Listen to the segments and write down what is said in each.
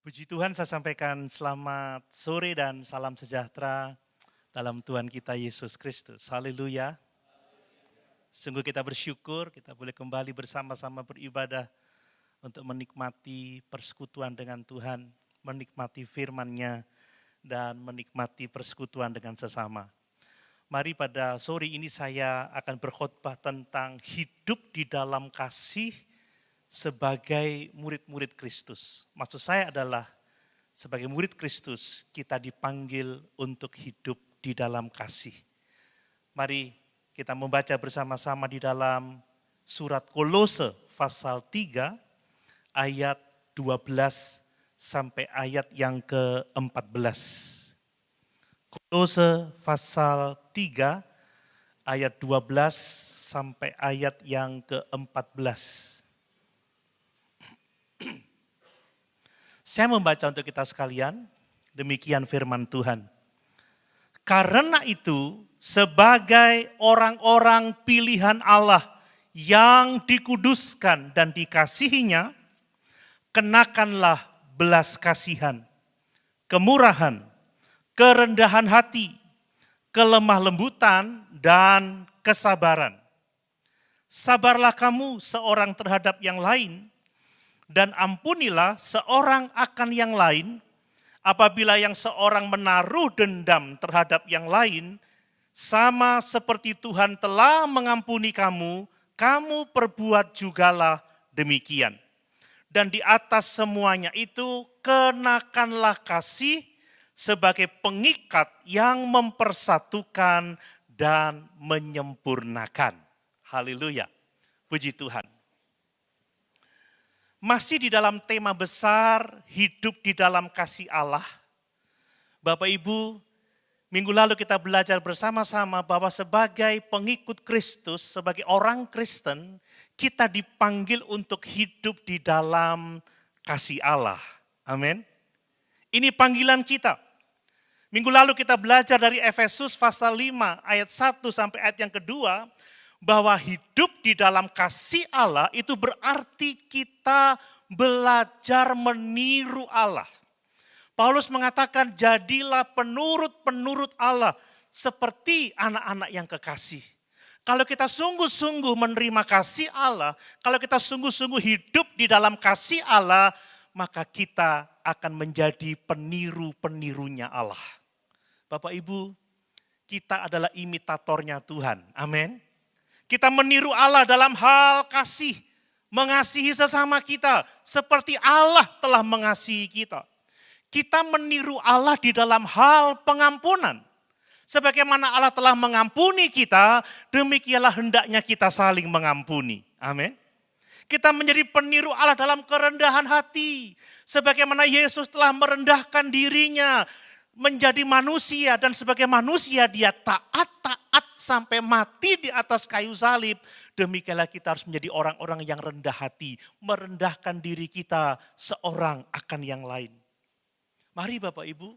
Puji Tuhan, saya sampaikan selamat sore dan salam sejahtera dalam Tuhan kita Yesus Kristus. Haleluya. Sungguh kita bersyukur kita boleh kembali bersama-sama beribadah untuk menikmati persekutuan dengan Tuhan, menikmati firman-Nya dan menikmati persekutuan dengan sesama. Mari pada sore ini saya akan berkhotbah tentang hidup di dalam kasih sebagai murid-murid Kristus. Maksud saya adalah sebagai murid Kristus kita dipanggil untuk hidup di dalam kasih. Mari kita membaca bersama-sama di dalam surat Kolose pasal 3 ayat 12 sampai ayat yang ke-14. Kolose pasal 3 ayat 12 sampai ayat yang ke-14. Saya membaca untuk kita sekalian, demikian firman Tuhan. Karena itu, sebagai orang-orang pilihan Allah yang dikuduskan dan dikasihinya, kenakanlah belas kasihan, kemurahan, kerendahan hati, kelemah lembutan, dan kesabaran. Sabarlah kamu seorang terhadap yang lain, dan ampunilah seorang akan yang lain, apabila yang seorang menaruh dendam terhadap yang lain, sama seperti Tuhan telah mengampuni kamu, kamu perbuat jugalah demikian. Dan di atas semuanya itu, kenakanlah kasih sebagai pengikat yang mempersatukan dan menyempurnakan. Haleluya, puji Tuhan. Masih di dalam tema besar hidup di dalam kasih Allah. Bapak Ibu, minggu lalu kita belajar bersama-sama bahwa sebagai pengikut Kristus, sebagai orang Kristen, kita dipanggil untuk hidup di dalam kasih Allah. Amin. Ini panggilan kita. Minggu lalu kita belajar dari Efesus pasal 5 ayat 1 sampai ayat yang kedua, bahwa hidup di dalam kasih Allah itu berarti kita belajar meniru Allah. Paulus mengatakan jadilah penurut-penurut Allah seperti anak-anak yang kekasih. Kalau kita sungguh-sungguh menerima kasih Allah, kalau kita sungguh-sungguh hidup di dalam kasih Allah, maka kita akan menjadi peniru-penirunya Allah. Bapak Ibu, kita adalah imitatornya Tuhan. Amin. Kita meniru Allah dalam hal kasih, mengasihi sesama kita seperti Allah telah mengasihi kita. Kita meniru Allah di dalam hal pengampunan. Sebagaimana Allah telah mengampuni kita, demikianlah hendaknya kita saling mengampuni. Amin. Kita menjadi peniru Allah dalam kerendahan hati. Sebagaimana Yesus telah merendahkan dirinya, menjadi manusia dan sebagai manusia dia taat sampai mati di atas kayu salib. Demikianlah kita harus menjadi orang-orang yang rendah hati, merendahkan diri kita seorang akan yang lain. Mari Bapak Ibu,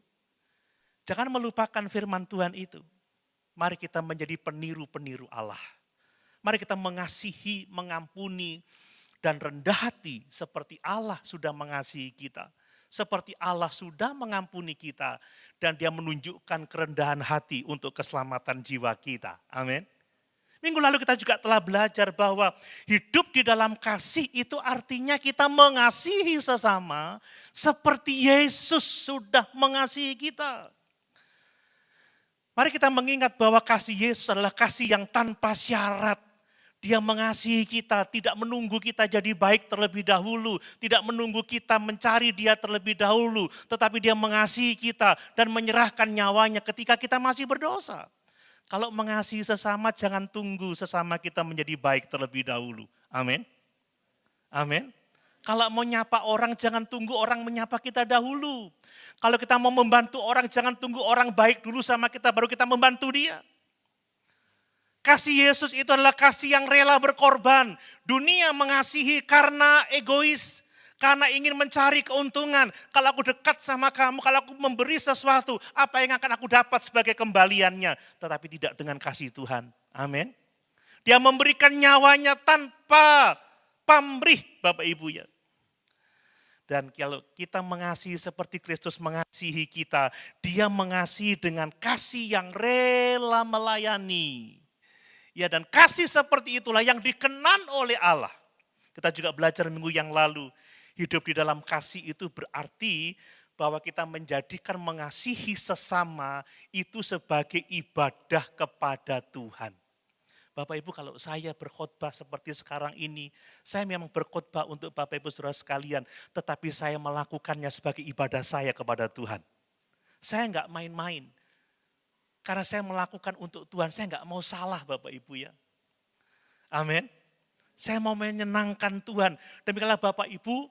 jangan melupakan firman Tuhan itu. Mari kita menjadi peniru-peniru Allah. Mari kita mengasihi, mengampuni, dan rendah hati seperti Allah sudah mengasihi kita. Seperti Allah sudah mengampuni kita dan dia menunjukkan kerendahan hati untuk keselamatan jiwa kita. Amin. Minggu lalu kita juga telah belajar bahwa hidup di dalam kasih itu artinya kita mengasihi sesama seperti Yesus sudah mengasihi kita. Mari kita mengingat bahwa kasih Yesus adalah kasih yang tanpa syarat. Dia mengasihi kita, tidak menunggu kita jadi baik terlebih dahulu. Tidak menunggu kita mencari dia terlebih dahulu. Tetapi dia mengasihi kita dan menyerahkan nyawanya ketika kita masih berdosa. Kalau mengasihi sesama, jangan tunggu sesama kita menjadi baik terlebih dahulu. Amin. Amin. Kalau mau nyapa orang, jangan tunggu orang menyapa kita dahulu. Kalau kita mau membantu orang, jangan tunggu orang baik dulu sama kita, baru kita membantu dia. Kasih Yesus itu adalah kasih yang rela berkorban. Dunia mengasihi karena egois, karena ingin mencari keuntungan. Kalau aku dekat sama kamu, kalau aku memberi sesuatu, apa yang akan aku dapat sebagai kembaliannya? Tetapi tidak dengan kasih Tuhan. Amin. Dia memberikan nyawanya tanpa pamrih, Bapak Ibu ya. Dan kalau kita mengasihi seperti Kristus mengasihi kita, Dia mengasihi dengan kasih yang rela melayani. Ya, dan kasih seperti itulah yang dikenan oleh Allah. Kita juga belajar minggu yang lalu, hidup di dalam kasih itu berarti bahwa kita menjadikan mengasihi sesama itu sebagai ibadah kepada Tuhan. Bapak Ibu, kalau saya berkhotbah seperti sekarang ini, saya memang berkhotbah untuk Bapak Ibu Saudara sekalian, tetapi saya melakukannya sebagai ibadah saya kepada Tuhan. Saya enggak main-main. Karena saya melakukan untuk Tuhan, saya enggak mau salah Bapak Ibu ya. Amin. Saya mau menyenangkan Tuhan. Demikianlah Bapak Ibu,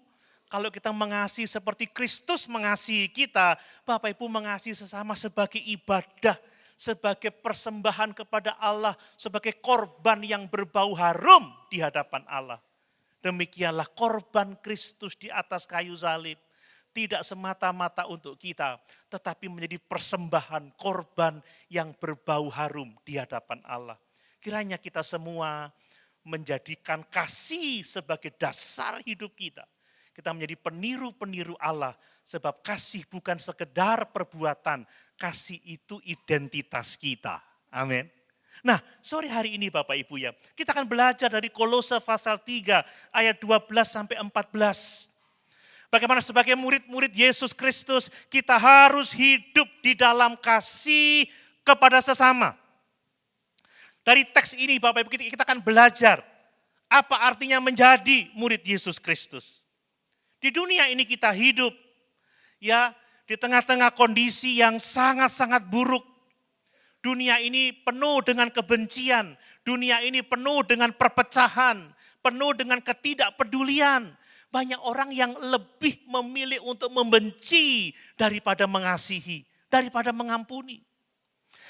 kalau kita mengasihi seperti Kristus mengasihi kita, Bapak Ibu mengasihi sesama sebagai ibadah, sebagai persembahan kepada Allah, sebagai korban yang berbau harum di hadapan Allah. Demikianlah korban Kristus di atas kayu salib. Tidak semata-mata untuk kita, tetapi menjadi persembahan korban yang berbau harum di hadapan Allah. Kiranya kita semua menjadikan kasih sebagai dasar hidup kita. Kita menjadi peniru-peniru Allah, sebab kasih bukan sekedar perbuatan, kasih itu identitas kita. Amin. Nah, sore hari ini Bapak Ibu ya, kita akan belajar dari Kolose pasal 3 ayat 12 sampai 14. Bagaimana sebagai murid-murid Yesus Kristus, kita harus hidup di dalam kasih kepada sesama. Dari teks ini Bapak Ibu kita akan belajar apa artinya menjadi murid Yesus Kristus. Di dunia ini kita hidup ya di tengah-tengah kondisi yang sangat-sangat buruk. Dunia ini penuh dengan kebencian, dunia ini penuh dengan perpecahan, penuh dengan ketidakpedulian. Banyak orang yang lebih memilih untuk membenci daripada mengasihi, daripada mengampuni.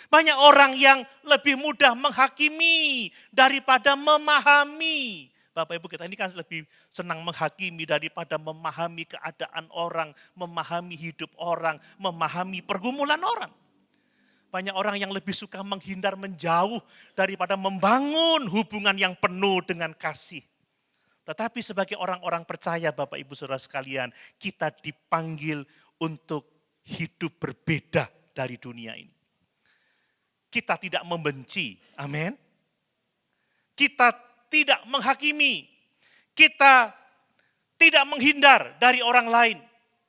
Banyak orang yang lebih mudah menghakimi daripada memahami. Bapak Ibu kita ini kan lebih senang menghakimi daripada memahami keadaan orang, memahami hidup orang, memahami pergumulan orang. Banyak orang yang lebih suka menghindar menjauh daripada membangun hubungan yang penuh dengan kasih. Tetapi sebagai orang-orang percaya Bapak Ibu Saudara sekalian, kita dipanggil untuk hidup berbeda dari dunia ini. Kita tidak membenci, amin. Kita tidak menghakimi, kita tidak menghindar dari orang lain.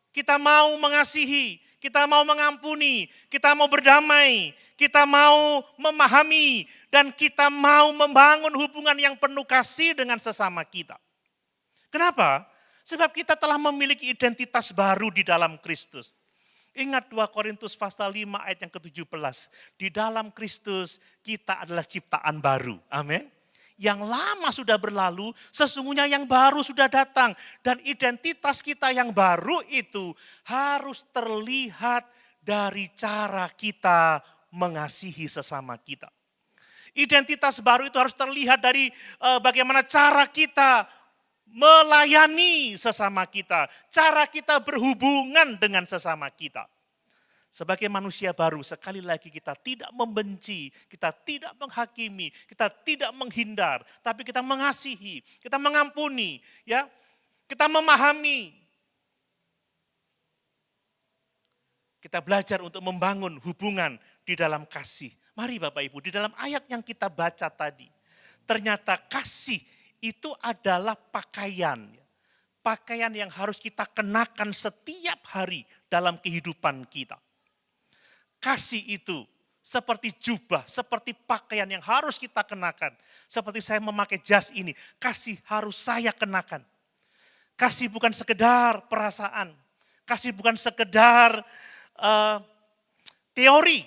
Kita mau mengasihi, kita mau mengampuni, kita mau berdamai, kita mau memahami, dan kita mau membangun hubungan yang penuh kasih dengan sesama kita. Kenapa? Sebab kita telah memiliki identitas baru di dalam Kristus. Ingat 2 Korintus pasal 5 ayat yang ke-17. Di dalam Kristus kita adalah ciptaan baru. Amin. Yang lama sudah berlalu, sesungguhnya yang baru sudah datang. Dan identitas kita yang baru itu harus terlihat dari cara kita mengasihi sesama kita. Identitas baru itu harus terlihat dari bagaimana cara kita melayani sesama kita, cara kita berhubungan dengan sesama kita. Sebagai manusia baru, sekali lagi kita tidak membenci, kita tidak menghakimi, kita tidak menghindar, tapi kita mengasihi, kita mengampuni, ya, kita memahami. Kita belajar untuk membangun hubungan di dalam kasih. Mari Bapak Ibu, di dalam ayat yang kita baca tadi, ternyata kasih itu adalah pakaian. Pakaian yang harus kita kenakan setiap hari dalam kehidupan kita. Kasih itu seperti jubah, seperti pakaian yang harus kita kenakan. Seperti saya memakai jas ini, kasih harus saya kenakan. Kasih bukan sekedar perasaan, kasih bukan sekedar teori.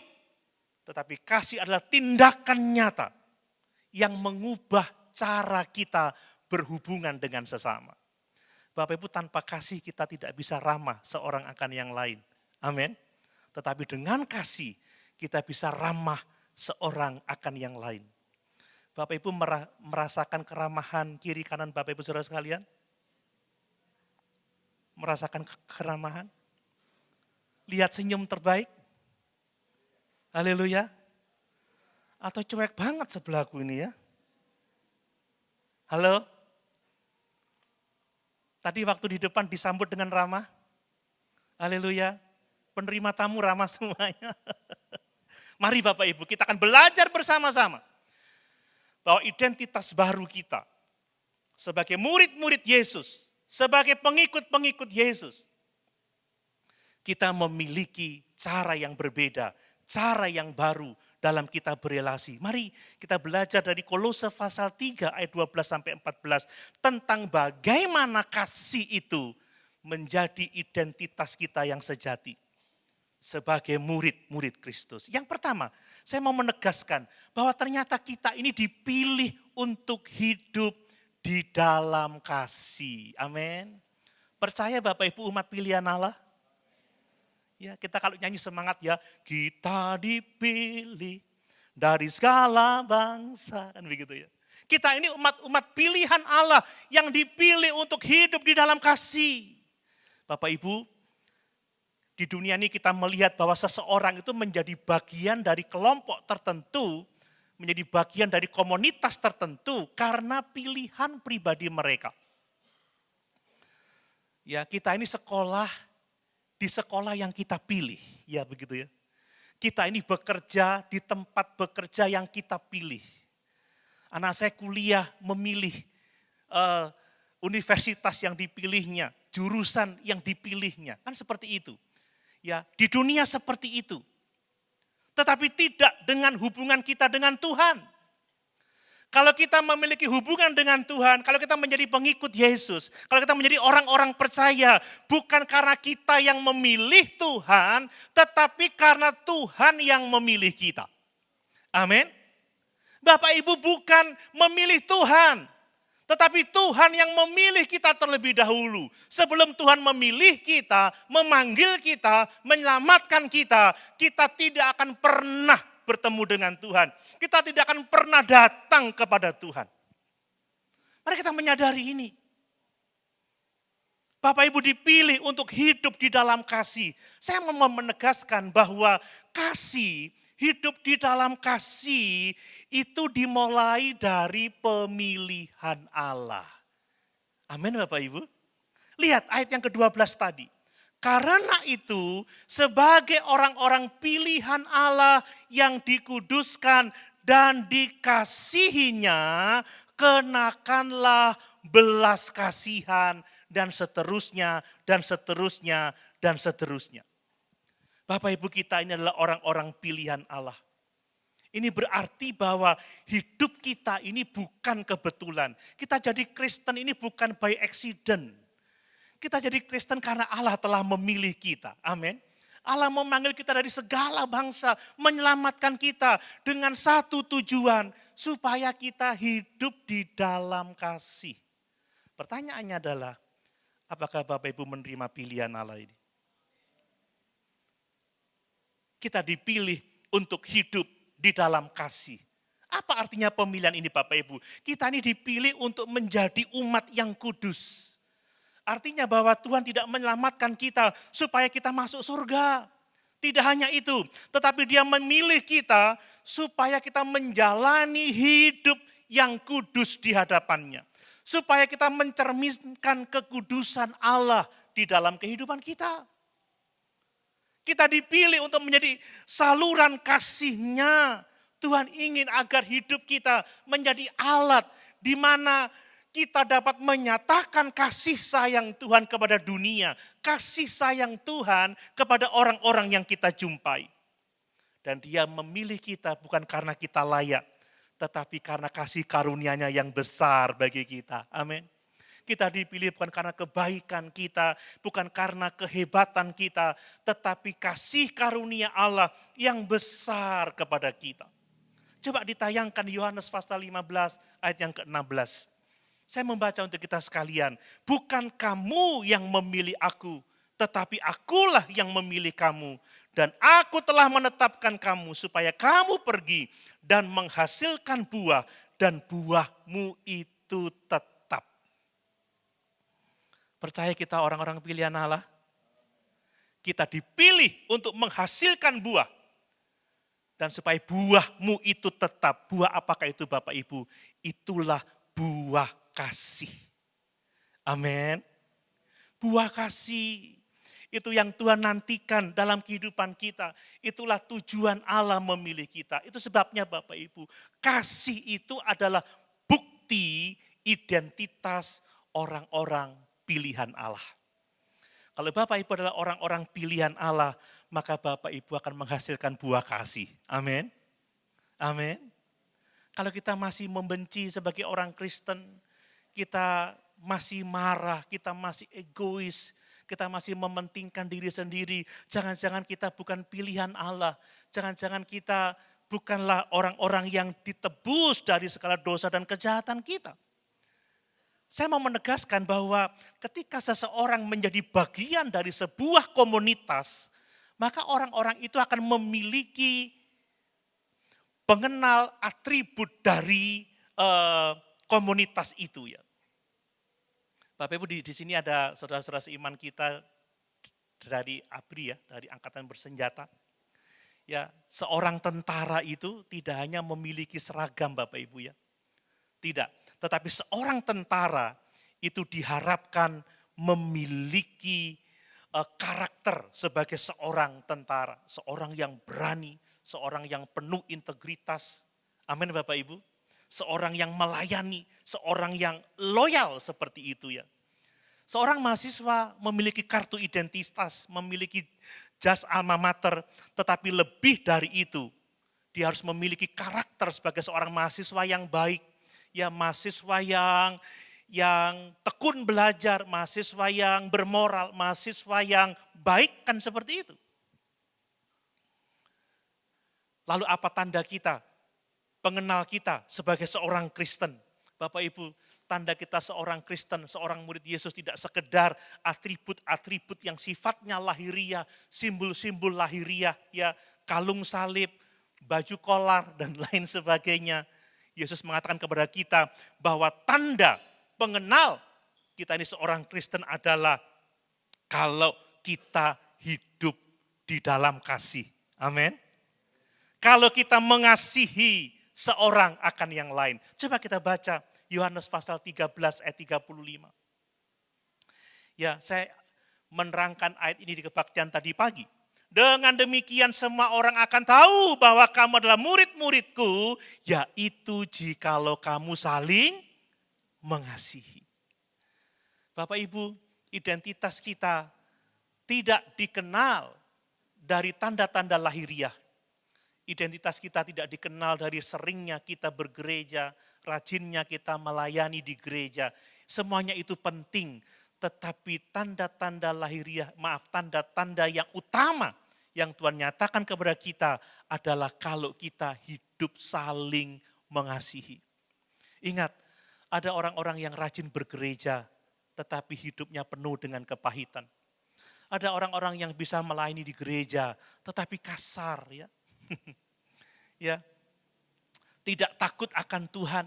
Tetapi kasih adalah tindakan nyata yang mengubah cara kita berhubungan dengan sesama. Bapak Ibu, tanpa kasih kita tidak bisa ramah seorang akan yang lain. Amin. Tetapi dengan kasih kita bisa ramah seorang akan yang lain. Bapak Ibu merasakan keramahan kiri kanan Bapak Ibu saudara sekalian? Merasakan keramahan? Lihat senyum terbaik? Haleluya. Atau cuek banget sebelahku ini ya? Halo? Tadi waktu di depan disambut dengan ramah. Haleluya. Penerima tamu ramah semuanya. Mari Bapak Ibu, kita akan belajar bersama-sama bahwa identitas baru kita sebagai murid-murid Yesus, sebagai pengikut-pengikut Yesus, kita memiliki cara yang berbeda, cara yang baru dalam kita berelasi. Mari kita belajar dari Kolose pasal 3 ayat 12 sampai 14 tentang bagaimana kasih itu menjadi identitas kita yang sejati sebagai murid-murid Kristus. Yang pertama, saya mau menegaskan bahwa ternyata kita ini dipilih untuk hidup di dalam kasih. Amin. Percaya Bapak Ibu umat pilihan Allah? Ya, kita kalau nyanyi semangat ya, kita dipilih dari segala bangsa, kan begitu ya. Kita ini umat pilihan Allah yang dipilih untuk hidup di dalam kasih. Bapak Ibu, di dunia ini kita melihat bahwa seseorang itu menjadi bagian dari kelompok tertentu, menjadi bagian dari komunitas tertentu karena pilihan pribadi mereka. Ya, kita ini sekolah di sekolah yang kita pilih, ya begitu ya. Kita ini bekerja di tempat bekerja yang kita pilih. Anak saya kuliah memilih universitas yang dipilihnya, jurusan yang dipilihnya, kan seperti itu. Ya, di dunia seperti itu. Tetapi tidak dengan hubungan kita dengan Tuhan. Kalau kita memiliki hubungan dengan Tuhan, kalau kita menjadi pengikut Yesus, kalau kita menjadi orang-orang percaya, bukan karena kita yang memilih Tuhan, tetapi karena Tuhan yang memilih kita. Amin. Bapak Ibu bukan memilih Tuhan, tetapi Tuhan yang memilih kita terlebih dahulu. Sebelum Tuhan memilih kita, memanggil kita, menyelamatkan kita, kita tidak akan pernah bertemu dengan Tuhan. Kita tidak akan pernah datang kepada Tuhan. Mari kita menyadari ini. Bapak Ibu dipilih untuk hidup di dalam kasih. Saya mau menegaskan bahwa kasih, hidup di dalam kasih itu dimulai dari pemilihan Allah. Amin Bapak Ibu. Lihat ayat yang ke-12 tadi. Karena itu sebagai orang-orang pilihan Allah yang dikuduskan dan dikasihinya, kenakanlah belas kasihan dan seterusnya dan seterusnya dan seterusnya. Bapak Ibu kita ini adalah orang-orang pilihan Allah. Ini berarti bahwa hidup kita ini bukan kebetulan. Kita jadi Kristen ini bukan by accident. Kita jadi Kristen karena Allah telah memilih kita. Amin. Allah memanggil kita dari segala bangsa, menyelamatkan kita dengan satu tujuan, supaya kita hidup di dalam kasih. Pertanyaannya adalah, apakah Bapak Ibu menerima pilihan Allah ini? Kita dipilih untuk hidup di dalam kasih. Apa artinya pemilihan ini Bapak Ibu? Kita ini dipilih untuk menjadi umat yang kudus. Artinya bahwa Tuhan tidak menyelamatkan kita supaya kita masuk surga. Tidak hanya itu, tetapi Dia memilih kita supaya kita menjalani hidup yang kudus di hadapannya. Supaya kita mencerminkan kekudusan Allah di dalam kehidupan kita. Kita dipilih untuk menjadi saluran kasih-Nya. Tuhan ingin agar hidup kita menjadi alat di mana kita dapat menyatakan kasih sayang Tuhan kepada dunia. Kasih sayang Tuhan kepada orang-orang yang kita jumpai. Dan Dia memilih kita bukan karena kita layak, tetapi karena kasih karunia-Nya yang besar bagi kita. Amin. Kita dipilih bukan karena kebaikan kita, bukan karena kehebatan kita, tetapi kasih karunia Allah yang besar kepada kita. Coba ditayangkan Yohanes pasal 15 ayat yang ke-16. Saya membaca untuk kita sekalian. Bukan kamu yang memilih aku, tetapi akulah yang memilih kamu. Dan aku telah menetapkan kamu supaya kamu pergi dan menghasilkan buah. Dan buahmu itu tetap. Percaya kita orang-orang pilihan Allah? Kita dipilih untuk menghasilkan buah. Dan supaya buahmu itu tetap. Buah apakah itu Bapak Ibu? Itulah buah kasih. Amin. buah kasih. Itu yang Tuhan nantikan dalam kehidupan kita. Itulah tujuan Allah memilih kita. Itu sebabnya Bapak Ibu, kasih itu adalah bukti identitas orang-orang pilihan Allah. Kalau Bapak Ibu adalah orang-orang pilihan Allah, maka Bapak Ibu akan menghasilkan buah kasih. Amin. Amin. Kalau kita masih membenci sebagai orang Kristen, kita masih marah, kita masih egois, kita masih mementingkan diri sendiri. Jangan-jangan kita bukan pilihan Allah. Jangan-jangan kita bukanlah orang-orang yang ditebus dari segala dosa dan kejahatan kita. Saya mau menegaskan bahwa ketika seseorang menjadi bagian dari sebuah komunitas, maka orang-orang itu akan memiliki pengenal atribut dari komunitas itu ya. Bapak Ibu di sini ada saudara-saudara seiman kita dari ABRI ya, dari Angkatan Bersenjata. Ya, seorang tentara itu tidak hanya memiliki seragam Bapak Ibu ya. Tidak, tetapi seorang tentara itu diharapkan memiliki karakter sebagai seorang tentara, seorang yang berani, seorang yang penuh integritas. Amin Bapak Ibu. Seorang yang melayani, seorang yang loyal seperti itu ya. Seorang mahasiswa memiliki kartu identitas, memiliki jas alma mater, tetapi lebih dari itu, dia harus memiliki karakter sebagai seorang mahasiswa yang baik, ya mahasiswa yang tekun belajar, mahasiswa yang bermoral, mahasiswa yang baik kan seperti itu. Lalu apa tanda kita? Pengenal kita sebagai seorang Kristen. Bapak Ibu, tanda kita seorang Kristen, seorang murid Yesus tidak sekedar atribut-atribut yang sifatnya lahiriah, simbol-simbol lahiriah, ya kalung salib, baju kolar, dan lain sebagainya. Yesus mengatakan kepada kita bahwa tanda pengenal kita ini seorang Kristen adalah kalau kita hidup di dalam kasih. Amin. Kalau kita mengasihi seorang akan yang lain. Coba kita baca Yohanes pasal 13 ayat 35. Ya, saya menerangkan ayat ini di kebaktian tadi pagi. Dengan demikian semua orang akan tahu bahwa kamu adalah murid-muridku, yaitu jikalau kamu saling mengasihi. Bapak Ibu, identitas kita tidak dikenal dari tanda-tanda lahiriah. Identitas kita tidak dikenal dari seringnya kita bergereja, rajinnya kita melayani di gereja. Semuanya itu penting, tetapi tanda-tanda lahiriah, tanda-tanda yang utama yang Tuhan nyatakan kepada kita adalah kalau kita hidup saling mengasihi. Ingat, ada orang-orang yang rajin bergereja, tetapi hidupnya penuh dengan kepahitan. Ada orang-orang yang bisa melayani di gereja, tetapi kasar ya. Ya, tidak takut akan Tuhan.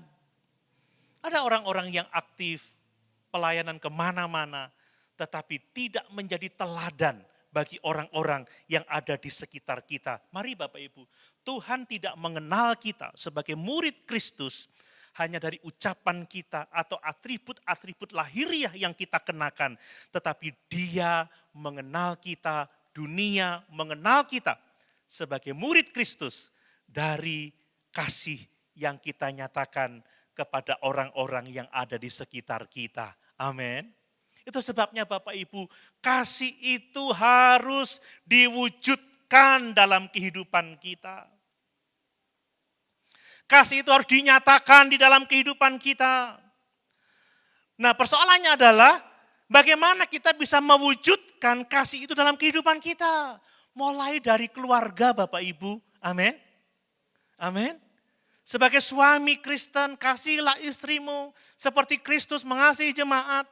Ada orang-orang yang aktif, pelayanan kemana-mana, tetapi tidak menjadi teladan bagi orang-orang yang ada di sekitar kita. Mari Bapak Ibu, Tuhan tidak mengenal kita sebagai murid Kristus hanya dari ucapan kita atau atribut-atribut lahiriah yang kita kenakan, tetapi Dia mengenal kita, dunia mengenal kita sebagai murid Kristus dari kasih yang kita nyatakan kepada orang-orang yang ada di sekitar kita. Amin. Itu sebabnya Bapak Ibu, kasih itu harus diwujudkan dalam kehidupan kita. Kasih itu harus dinyatakan di dalam kehidupan kita. Nah, persoalannya adalah bagaimana kita bisa mewujudkan kasih itu dalam kehidupan kita. Mulai dari keluarga Bapak Ibu, amin. Amin. Sebagai suami Kristen, kasihilah istrimu seperti Kristus mengasihi jemaat.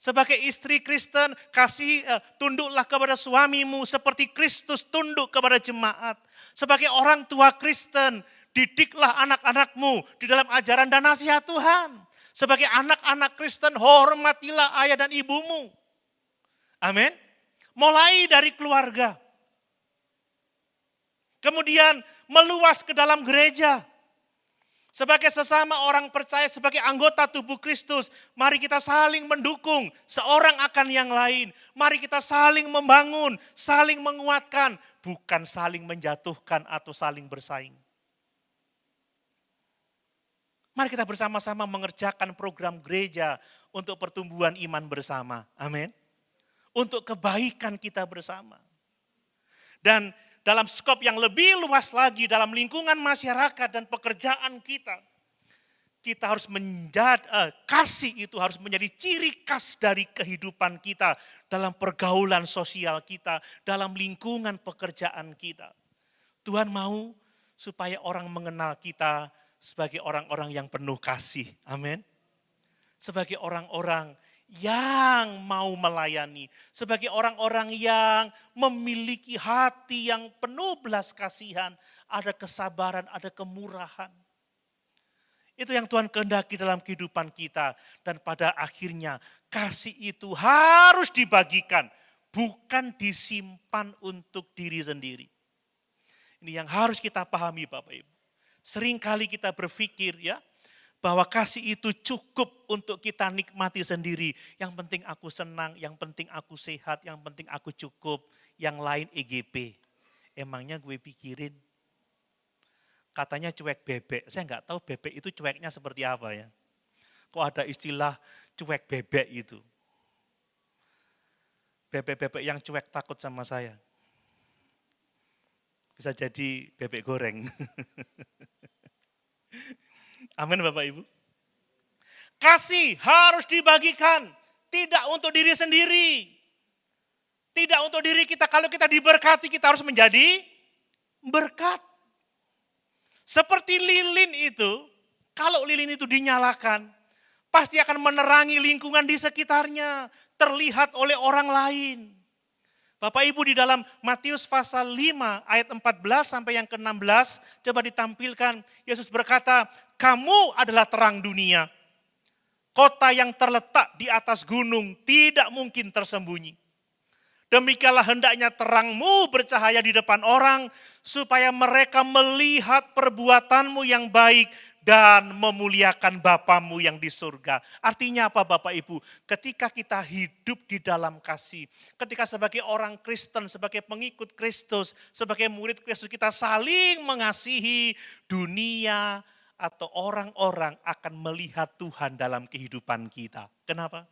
Sebagai istri Kristen, tunduklah kepada suamimu seperti Kristus tunduk kepada jemaat. Sebagai orang tua Kristen, didiklah anak-anakmu di dalam ajaran dan nasihat Tuhan. Sebagai anak-anak Kristen, hormatilah ayah dan ibumu. Amin. Mulai dari keluarga. Kemudian meluas ke dalam gereja. Sebagai sesama orang percaya, sebagai anggota tubuh Kristus, mari kita saling mendukung seorang akan yang lain. Mari kita saling membangun, saling menguatkan, bukan saling menjatuhkan atau saling bersaing. Mari kita bersama-sama mengerjakan program gereja untuk pertumbuhan iman bersama. Amin. Untuk kebaikan kita bersama. Dan dalam skop yang lebih luas lagi, dalam lingkungan masyarakat dan pekerjaan kita harus kasih itu harus menjadi ciri khas dari kehidupan kita, dalam pergaulan sosial kita, dalam lingkungan pekerjaan kita. Tuhan mau supaya orang mengenal kita sebagai orang-orang yang penuh kasih. Amin. Sebagai orang-orang yang mau melayani, sebagai orang-orang yang memiliki hati yang penuh belas kasihan, ada kesabaran, ada kemurahan. Itu yang Tuhan kehendaki dalam kehidupan kita. Dan pada akhirnya kasih itu harus dibagikan, bukan disimpan untuk diri sendiri. Ini yang harus kita pahami Bapak Ibu. Seringkali kita berpikir ya, bahwa kasih itu cukup untuk kita nikmati sendiri. Yang penting aku senang, yang penting aku sehat, yang penting aku cukup. Yang lain EGP. Emangnya gue pikirin. Katanya cuek bebek. Saya nggak tahu bebek itu cueknya seperti apa ya. Kok ada istilah cuek bebek itu. Bebek-bebek yang cuek takut sama saya. Bisa jadi bebek goreng. Amin Bapak Ibu. Kasih harus dibagikan, tidak untuk diri sendiri. Tidak untuk diri kita, kalau kita diberkati kita harus menjadi berkat. Seperti lilin itu, kalau lilin itu dinyalakan, pasti akan menerangi lingkungan di sekitarnya, terlihat oleh orang lain. Bapak Ibu di dalam Matius pasal 5 ayat 14 sampai yang ke-16, coba ditampilkan, Yesus berkata, kamu adalah terang dunia. Kota yang terletak di atas gunung tidak mungkin tersembunyi. Demikianlah hendaknya terangmu bercahaya di depan orang, supaya mereka melihat perbuatanmu yang baik dan memuliakan Bapamu yang di surga. Artinya apa Bapak Ibu? Ketika kita hidup di dalam kasih, ketika sebagai orang Kristen, sebagai pengikut Kristus, sebagai murid Kristus kita saling mengasihi, dunia atau orang-orang akan melihat Tuhan dalam kehidupan kita. Kenapa?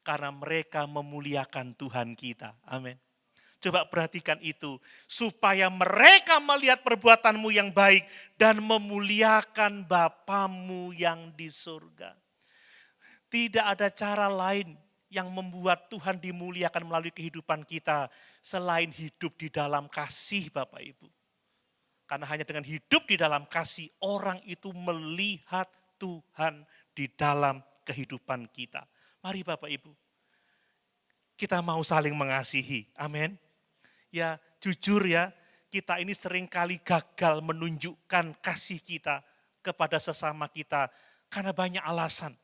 Karena mereka memuliakan Tuhan kita. Amin. Coba perhatikan itu. Supaya mereka melihat perbuatanmu yang baik dan memuliakan Bapamu yang di surga. Tidak ada cara lain yang membuat Tuhan dimuliakan melalui kehidupan kita selain hidup di dalam kasih Bapak Ibu. Karena hanya dengan hidup di dalam kasih orang itu melihat Tuhan di dalam kehidupan kita. Mari Bapak Ibu, kita mau saling mengasihi. Amin. Ya jujur ya, kita ini seringkali gagal menunjukkan kasih kita kepada sesama kita karena banyak alasan.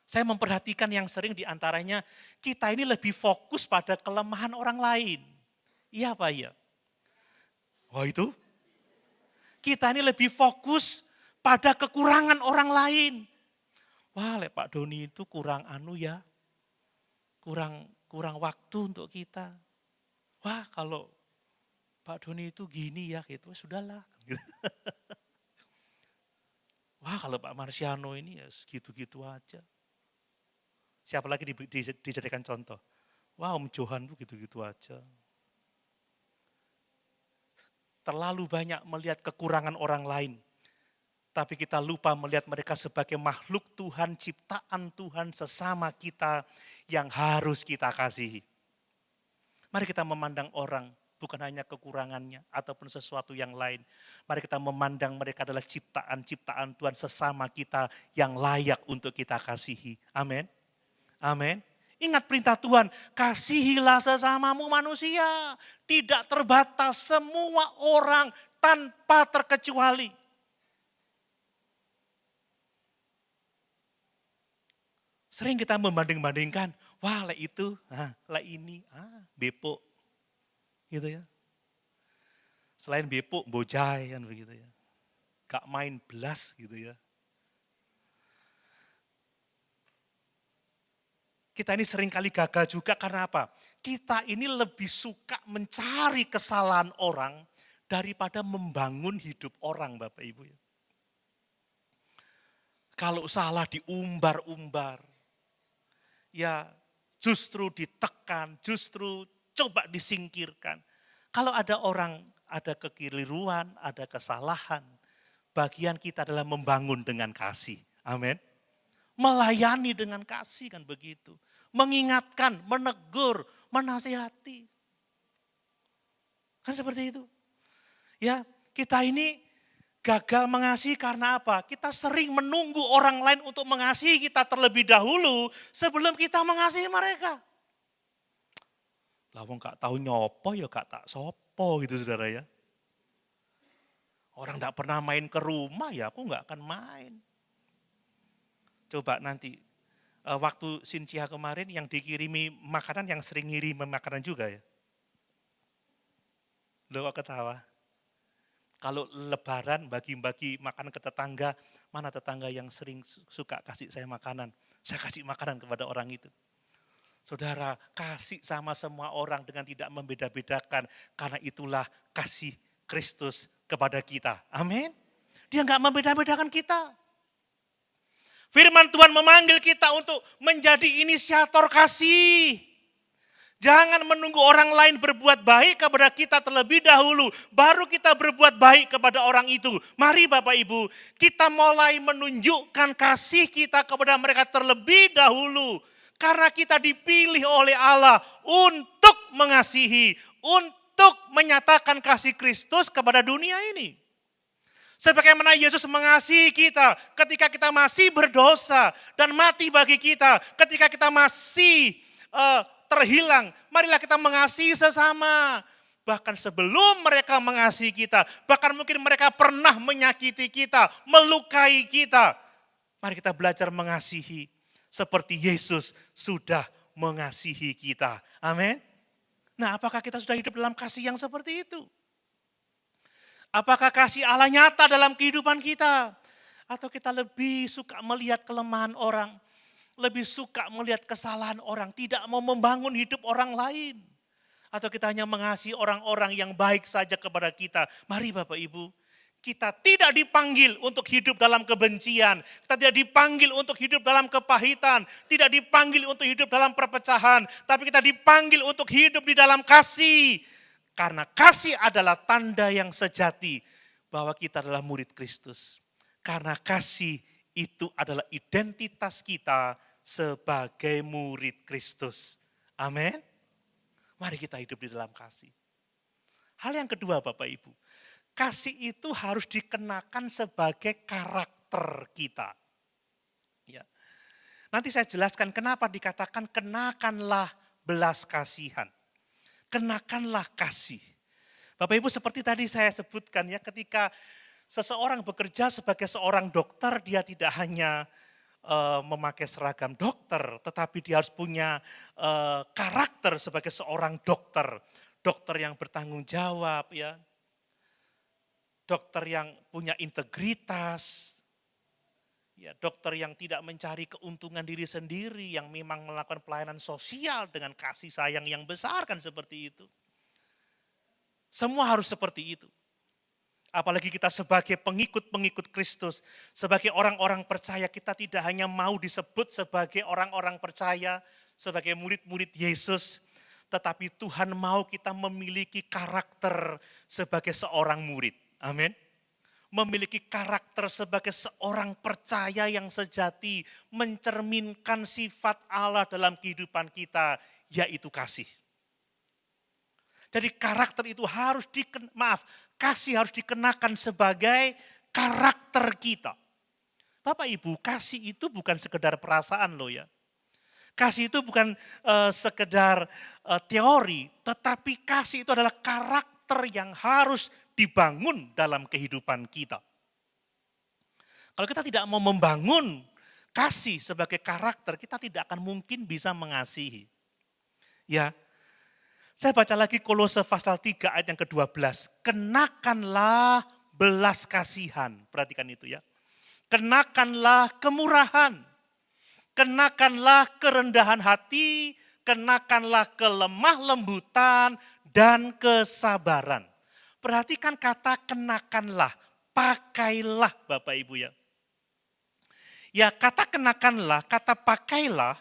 Saya memperhatikan yang sering diantaranya kita ini lebih fokus pada kelemahan orang lain. Iya Pak ya? Oh itu? Kita ini lebih fokus pada kekurangan orang lain. Wah, Pak Doni itu kurang ya. Kurang waktu untuk kita. Wah, kalau Pak Doni itu gini ya gitu, sudahlah. Wah, kalau Pak Marsiano ini ya segitu-gitu aja. Siapa lagi dijadikan contoh? Wah, Om Johan tuh gitu-gitu aja. Terlalu banyak melihat kekurangan orang lain. Tapi kita lupa melihat mereka sebagai makhluk Tuhan, ciptaan Tuhan sesama kita yang harus kita kasihi. Mari kita memandang orang bukan hanya kekurangannya ataupun sesuatu yang lain. Mari kita memandang mereka adalah ciptaan-ciptaan Tuhan sesama kita yang layak untuk kita kasihi. Amin. Amin. Ingat perintah Tuhan, kasihilah sesamamu manusia. Tidak terbatas, semua orang tanpa terkecuali. Sering kita membanding-bandingkan, wah lah itu, lah ini, bepok. Gitu ya. Selain bepok, bojai kan begitu ya. gak main belas gitu ya. Kita ini seringkali gagal juga karena apa? Kita ini lebih suka mencari kesalahan orang daripada membangun hidup orang, Bapak Ibu. Kalau salah diumbar-umbar, ya justru ditekan, justru coba disingkirkan. Kalau ada orang, ada kekeliruan, ada kesalahan, bagian kita adalah membangun dengan kasih. Amin. Melayani dengan kasih kan begitu. Mengingatkan, menegur, menasihati. Kan seperti itu. Ya, kita ini gagal mengasihi karena apa? Kita sering menunggu orang lain untuk mengasihi kita terlebih dahulu sebelum kita mengasihi mereka. Lah wong gak tahu nyopo ya gak tak sopo gitu saudara ya. Orang gak pernah main ke rumah ya aku gak akan main. Coba nanti waktu Cynthia kemarin yang dikirimi makanan yang sering ngirim makanan juga ya. Loh kok ketawa? Kalau lebaran bagi-bagi makanan ke tetangga, mana tetangga yang sering suka kasih saya makanan? Saya kasih makanan kepada orang itu. Saudara, kasih sama semua orang dengan tidak membeda-bedakan, karena itulah kasih Kristus kepada kita. Amin. Dia enggak membeda-bedakan kita. Firman Tuhan memanggil kita untuk menjadi inisiator kasih. Jangan menunggu orang lain berbuat baik kepada kita terlebih dahulu, baru kita berbuat baik kepada orang itu. Mari Bapak Ibu, kita mulai menunjukkan kasih kita kepada mereka terlebih dahulu. Karena kita dipilih oleh Allah untuk mengasihi, untuk menyatakan kasih Kristus kepada dunia ini. Sebagaimana Yesus mengasihi kita ketika kita masih berdosa dan mati bagi kita, ketika kita masih terhilang, marilah kita mengasihi sesama. Bahkan sebelum mereka mengasihi kita, bahkan mungkin mereka pernah menyakiti kita, melukai kita. Mari kita belajar mengasihi seperti Yesus sudah mengasihi kita. Amin. Nah, apakah kita sudah hidup dalam kasih yang seperti itu? Apakah kasih Allah nyata dalam kehidupan kita? Atau kita lebih suka melihat kelemahan orang, lebih suka melihat kesalahan orang, tidak mau membangun hidup orang lain? Atau kita hanya mengasihi orang-orang yang baik saja kepada kita? Mari Bapak Ibu, kita tidak dipanggil untuk hidup dalam kebencian, kita tidak dipanggil untuk hidup dalam kepahitan, tidak dipanggil untuk hidup dalam perpecahan, tapi kita dipanggil untuk hidup di dalam kasih. Karena kasih adalah tanda yang sejati bahwa kita adalah murid Kristus. Karena kasih itu adalah identitas kita sebagai murid Kristus. Amin. Mari kita hidup di dalam kasih. Hal yang kedua Bapak Ibu, kasih itu harus dikenakan sebagai karakter kita. Ya. Nanti saya jelaskan kenapa dikatakan kenakanlah belas kasihan. Kenakanlah kasih. Bapak Ibu seperti tadi saya sebutkan ya, ketika seseorang bekerja sebagai seorang dokter, dia tidak hanya memakai seragam dokter, tetapi dia harus punya karakter sebagai seorang dokter. Dokter yang bertanggung jawab ya. Dokter yang punya integritas. Ya, dokter yang tidak mencari keuntungan diri sendiri, yang memang melakukan pelayanan sosial dengan kasih sayang yang besar kan seperti itu. Semua harus seperti itu. Apalagi kita sebagai pengikut-pengikut Kristus, sebagai orang-orang percaya, kita tidak hanya mau disebut sebagai orang-orang percaya, sebagai murid-murid Yesus, tetapi Tuhan mau kita memiliki karakter sebagai seorang murid. Amin. Memiliki karakter sebagai seorang percaya yang sejati, mencerminkan sifat Allah dalam kehidupan kita, yaitu kasih. Jadi karakter itu harus kasih harus dikenakan sebagai karakter kita. Bapak Ibu, kasih itu bukan sekedar perasaan loh ya. Kasih itu bukan sekedar teori, tetapi kasih itu adalah karakter yang harus dibangun dalam kehidupan kita. Kalau kita tidak mau membangun kasih sebagai karakter, kita tidak akan mungkin bisa mengasihi. Ya, saya baca lagi Kolose pasal 3 ayat yang ke-12. Kenakanlah belas kasihan. Perhatikan itu ya. Kenakanlah kemurahan, kenakanlah kerendahan hati, kenakanlah kelemah lembutan dan kesabaran. Perhatikan kata kenakanlah, pakailah Bapak Ibu ya. Ya kata kenakanlah, kata pakailah,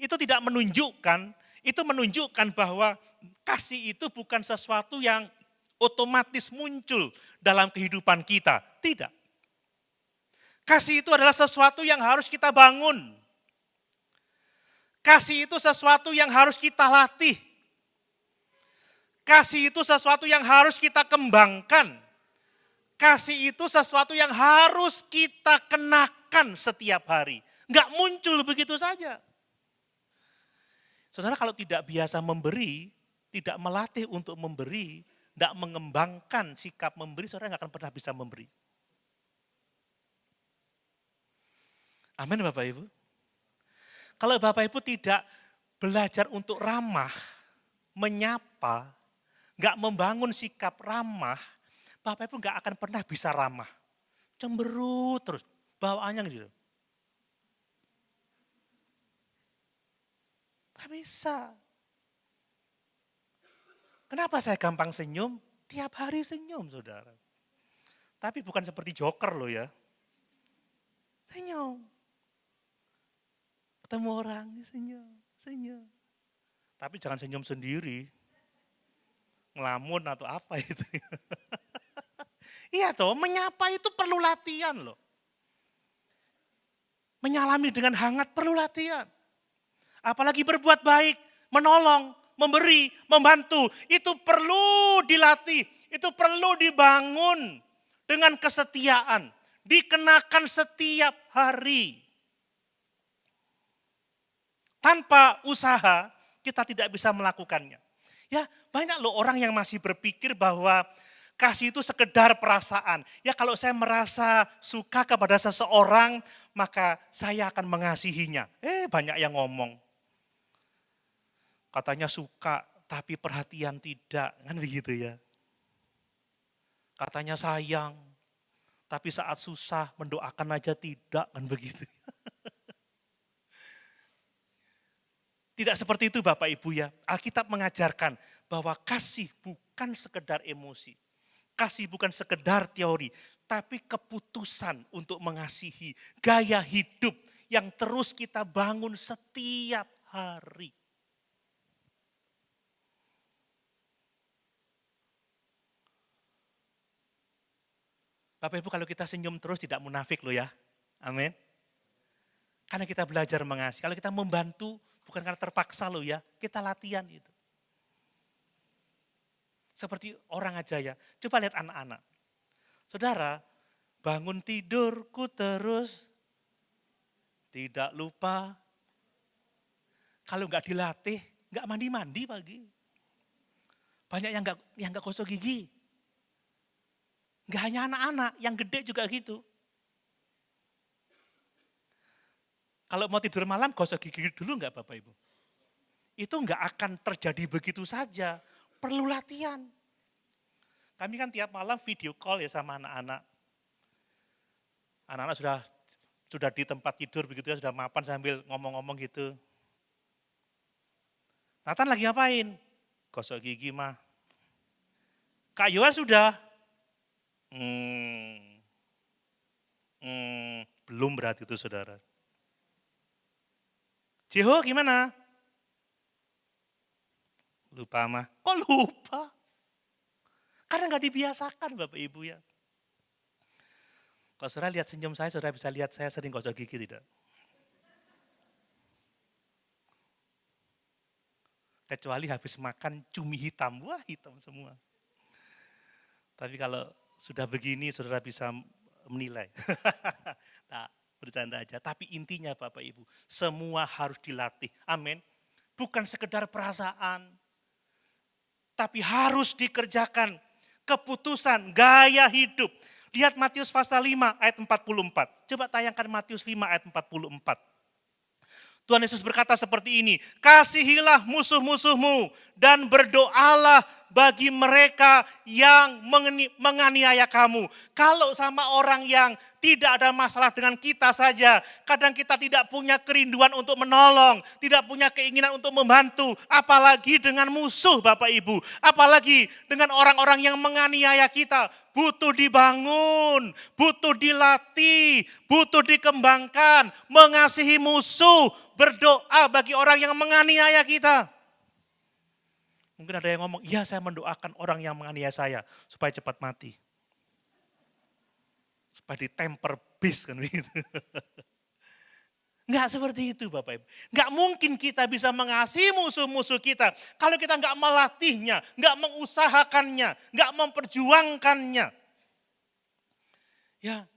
itu tidak menunjukkan, itu menunjukkan bahwa kasih itu bukan sesuatu yang otomatis muncul dalam kehidupan kita. Tidak. Kasih itu adalah sesuatu yang harus kita bangun. Kasih itu sesuatu yang harus kita latih. Kasih itu sesuatu yang harus kita kembangkan. Kasih itu sesuatu yang harus kita kenakan setiap hari. Enggak muncul begitu saja. Saudara kalau tidak biasa memberi, tidak melatih untuk memberi, tidak mengembangkan sikap memberi, saudara enggak akan pernah bisa memberi. Amin Bapak Ibu. Kalau Bapak Ibu tidak belajar untuk ramah, menyapa, enggak membangun sikap ramah, Bapak Ibu enggak akan pernah bisa ramah. Cemberut terus, bawaannya gitu. Enggak bisa. Kenapa saya gampang senyum? Tiap hari senyum saudara. Tapi bukan seperti joker loh ya. Senyum. Ketemu orang, senyum. Tapi jangan senyum sendiri. Ngelamun atau apa itu. Iya toh, menyapa itu perlu latihan loh. Menyalami dengan hangat perlu latihan. Apalagi berbuat baik, menolong, memberi, membantu. Itu perlu dilatih, itu perlu dibangun dengan kesetiaan. Dikenakan setiap hari. Tanpa usaha, kita tidak bisa melakukannya. Ya, banyak loh orang yang masih berpikir bahwa kasih itu sekedar perasaan. Ya kalau saya merasa suka kepada seseorang, maka saya akan mengasihinya. Banyak yang ngomong. Katanya suka, tapi perhatian tidak. Kan begitu ya. Katanya sayang, tapi saat susah mendoakan aja tidak. Kan begitu. Tidak seperti itu Bapak Ibu ya. Alkitab mengajarkan bahwa kasih bukan sekedar emosi. Kasih bukan sekedar teori, tapi keputusan untuk mengasihi. Gaya hidup yang terus kita bangun setiap hari. Bapak Ibu kalau kita senyum terus tidak munafik loh ya. Amin. Karena kita belajar mengasihi. Kalau kita membantu bukan karena terpaksa loh ya, kita latihan itu. Seperti orang aja ya, coba lihat anak-anak. Saudara, bangun tidurku terus, tidak lupa. Kalau enggak dilatih, enggak mandi-mandi pagi. Banyak yang enggak gosok gigi. Enggak hanya anak-anak, yang gede juga gitu. Kalau mau tidur malam, gosok gigi dulu enggak Bapak Ibu? Itu enggak akan terjadi begitu saja, perlu latihan. Kami kan tiap malam video call ya sama anak-anak. Anak-anak sudah di tempat tidur begitu ya, sudah mapan sambil ngomong-ngomong gitu. Nathan lagi ngapain? Gosok gigi mah. Kak Yohan sudah? Belum berarti itu saudara. Jeho gimana? Lupa mah. Kok lupa? Karena nggak dibiasakan Bapak Ibu ya. Kalau saudara lihat senyum saya, saudara bisa lihat saya sering gosok gigi tidak? Kecuali habis makan cumi hitam, wah hitam semua. Tapi kalau sudah begini saudara bisa menilai. Nah, bercanda aja. Tapi intinya Bapak Ibu, semua harus dilatih. Amin. Bukan sekedar perasaan, tapi harus dikerjakan. Keputusan, gaya hidup. Lihat Matius pasal 5 ayat 44. Coba tayangkan Matius 5 ayat 44. Tuhan Yesus berkata seperti ini, kasihilah musuh-musuhmu dan berdoalah bagi mereka yang menganiaya kamu. Kalau sama orang yang tidak ada masalah dengan kita saja, kadang kita tidak punya kerinduan untuk menolong, tidak punya keinginan untuk membantu, apalagi dengan musuh Bapak Ibu, apalagi dengan orang-orang yang menganiaya kita. Butuh dibangun, butuh dilatih, butuh dikembangkan, mengasihi musuh, berdoa bagi orang yang menganiaya kita. Mungkin ada yang ngomong, iya saya mendoakan orang yang menganiaya saya supaya cepat mati. Supaya ditemper bis kan begitu. Enggak seperti itu Bapak Ibu. Enggak mungkin kita bisa mengasihi musuh-musuh kita kalau kita enggak melatihnya, enggak mengusahakannya, enggak memperjuangkannya. Ya,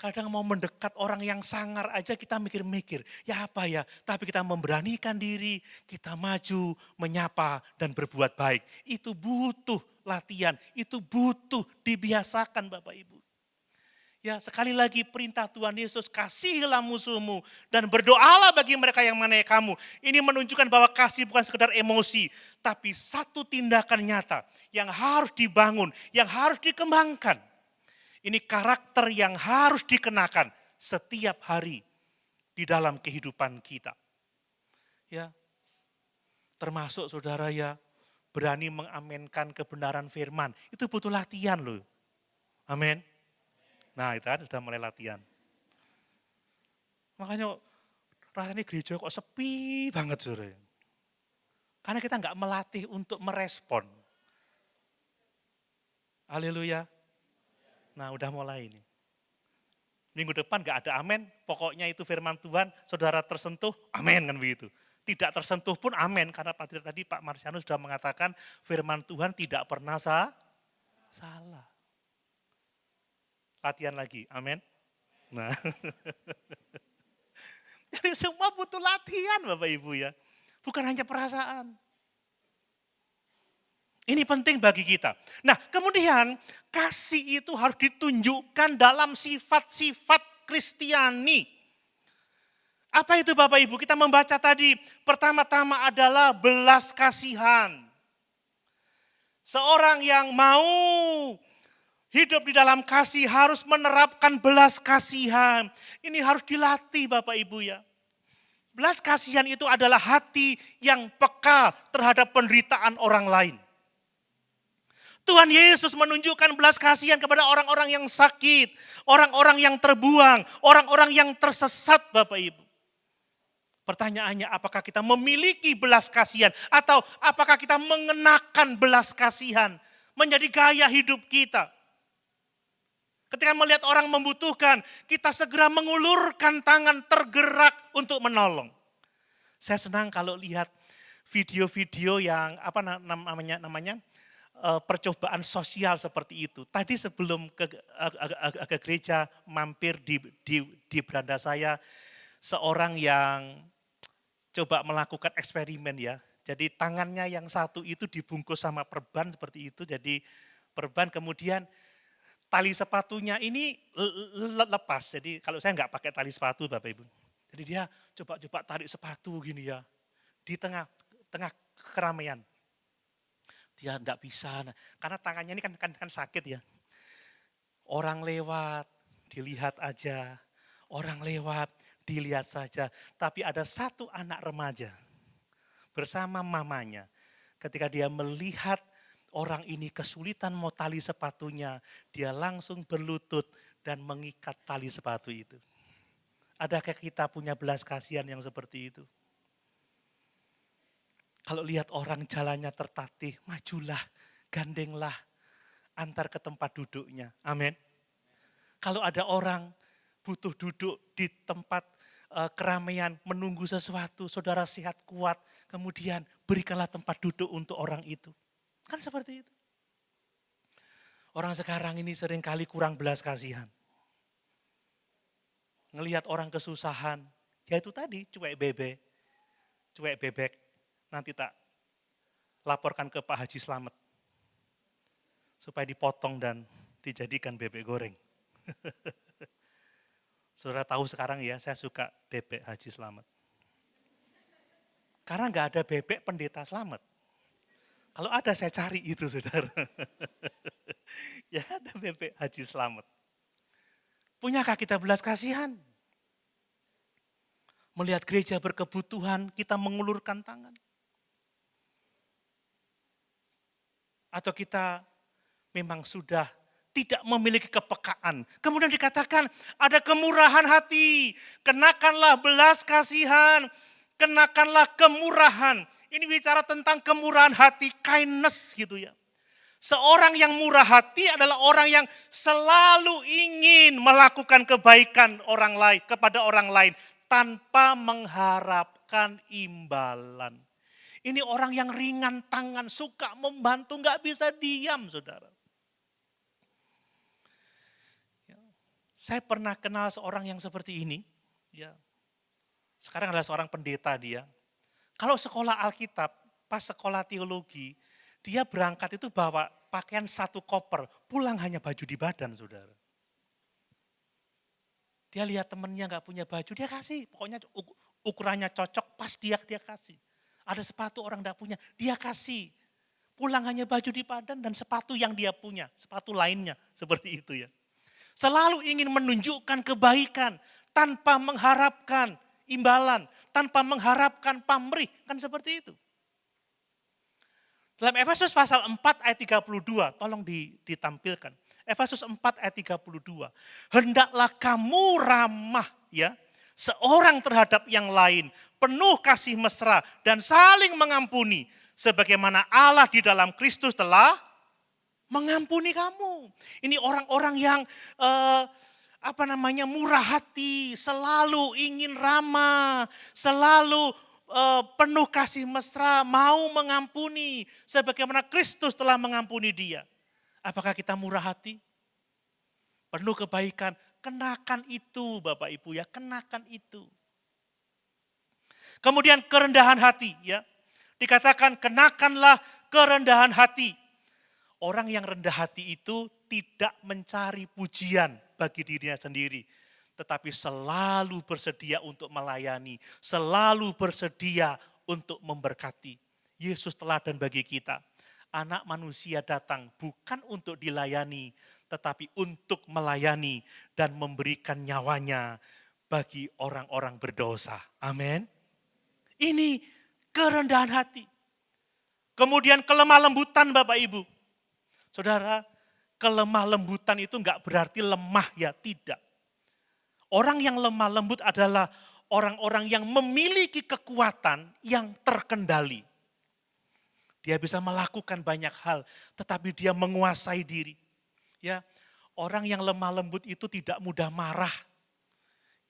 kadang mau mendekat orang yang sangar aja kita mikir-mikir, ya apa ya, tapi kita memberanikan diri, kita maju, menyapa dan berbuat baik. Itu butuh latihan, itu butuh dibiasakan Bapak Ibu. Ya, sekali lagi perintah Tuhan Yesus, kasihilah musuhmu dan berdoalah bagi mereka yang menganiaya kamu. Ini menunjukkan bahwa kasih bukan sekedar emosi, tapi satu tindakan nyata yang harus dibangun, yang harus dikembangkan. Ini karakter yang harus dikenakan setiap hari di dalam kehidupan kita. Ya, termasuk saudara ya, berani mengamenkan kebenaran firman. Itu butuh latihan loh. Amin. Nah itu kan sudah mulai latihan. Makanya rasanya gereja kok sepi banget saudara. Karena kita nggak melatih untuk merespon. Haleluya. Nah udah mulai ini. Minggu depan nggak ada amin, pokoknya itu firman Tuhan, saudara tersentuh, amin kan begitu. Tidak tersentuh pun amin, karena tadi Pak Marsianus sudah mengatakan firman Tuhan tidak pernah salah. Latihan lagi, amin. Nah, jadi semua butuh latihan Bapak Ibu ya, bukan hanya perasaan. Ini penting bagi kita. Nah kemudian kasih itu harus ditunjukkan dalam sifat-sifat Kristiani. Apa itu Bapak Ibu? Kita membaca tadi, pertama-tama adalah belas kasihan. Seorang yang mau hidup di dalam kasih harus menerapkan belas kasihan. Ini harus dilatih Bapak Ibu ya. Belas kasihan itu adalah hati yang peka terhadap penderitaan orang lain. Tuhan Yesus menunjukkan belas kasihan kepada orang-orang yang sakit, orang-orang yang terbuang, orang-orang yang tersesat Bapak Ibu. Pertanyaannya apakah kita memiliki belas kasihan atau apakah kita mengenakan belas kasihan menjadi gaya hidup kita. Ketika melihat orang membutuhkan, kita segera mengulurkan tangan tergerak untuk menolong. Saya senang kalau lihat video-video yang namanya percobaan sosial seperti itu. Tadi sebelum ke gereja mampir di beranda saya, seorang yang coba melakukan eksperimen ya. Jadi tangannya yang satu itu dibungkus sama perban seperti itu. Jadi perban kemudian tali sepatunya ini lepas. Jadi kalau saya nggak pakai tali sepatu Bapak Ibu. Jadi dia coba tarik sepatu gini ya. Di tengah keramaian. Dia enggak bisa, karena tangannya ini kan sakit ya. Orang lewat, dilihat aja. Orang lewat, dilihat saja. Tapi ada satu anak remaja bersama mamanya. Ketika dia melihat orang ini kesulitan mau tali sepatunya, dia langsung berlutut dan mengikat tali sepatu itu. Adakah kita punya belas kasihan yang seperti itu? Kalau lihat orang jalannya tertatih, majulah, gandenglah, antar ke tempat duduknya. Amin. Kalau ada orang butuh duduk di tempat keramaian, menunggu sesuatu, saudara sehat kuat, kemudian berikanlah tempat duduk untuk orang itu. Kan seperti itu. Orang sekarang ini seringkali kurang belas kasihan. Ngelihat orang kesusahan, ya itu tadi cuek bebek. Nanti tak laporkan ke Pak Haji Slamet. Supaya dipotong dan dijadikan bebek goreng. Saudara tahu sekarang ya, saya suka bebek Haji Slamet. Sekarang nggak ada bebek pendeta selamat. Kalau ada saya cari itu saudara. Ya ada bebek haji selamat. Punyakah kita belas kasihan? Melihat gereja berkebutuhan, kita mengulurkan tangan. Atau kita memang sudah tidak memiliki kepekaan. Kemudian dikatakan ada kemurahan hati, kenakanlah belas kasihan, kenakanlah kemurahan. Ini bicara tentang kemurahan hati, kindness gitu ya. Seorang yang murah hati adalah orang yang selalu ingin melakukan kebaikan orang lain kepada orang lain tanpa mengharapkan imbalan. Ini orang yang ringan tangan, suka membantu, nggak bisa diam, saudara. Saya pernah kenal seorang yang seperti ini. Ya. Sekarang adalah seorang pendeta dia. Kalau sekolah Alkitab, pas sekolah teologi, dia berangkat itu bawa pakaian satu koper, pulang hanya baju di badan, saudara. Dia lihat temennya nggak punya baju, dia kasih. Pokoknya ukurannya cocok, pas dia kasih. Ada sepatu orang nggak punya, dia kasih. Pulang hanya baju di badan dan sepatu yang dia punya, sepatu lainnya, seperti itu ya. Selalu ingin menunjukkan kebaikan tanpa mengharapkan imbalan, tanpa mengharapkan pamrih, kan seperti itu. Dalam Efesus pasal 4 ayat 32, tolong ditampilkan. Efesus 4 ayat 32. Hendaklah kamu ramah ya, seorang terhadap yang lain, penuh kasih mesra dan saling mengampuni sebagaimana Allah di dalam Kristus telah mengampuni kamu. Ini orang-orang yang murah hati, selalu ingin ramah, selalu penuh kasih mesra, mau mengampuni sebagaimana Kristus telah mengampuni dia. Apakah kita murah hati? Penuh kebaikan, kenakan itu Bapak Ibu ya, kenakan itu. Kemudian kerendahan hati ya. Dikatakan kenakanlah kerendahan hati. Orang yang rendah hati itu tidak mencari pujian bagi dirinya sendiri, tetapi selalu bersedia untuk melayani, selalu bersedia untuk memberkati. Yesus teladan bagi kita. Anak manusia datang bukan untuk dilayani, tetapi untuk melayani dan memberikan nyawanya bagi orang-orang berdosa. Amin. Ini kerendahan hati. Kemudian kelemah lembutan Bapak Ibu. Saudara, kelemah lembutan itu enggak berarti lemah ya, tidak. Orang yang lemah lembut adalah orang-orang yang memiliki kekuatan yang terkendali. Dia bisa melakukan banyak hal, tetapi dia menguasai diri. Ya, orang yang lemah lembut itu tidak mudah marah.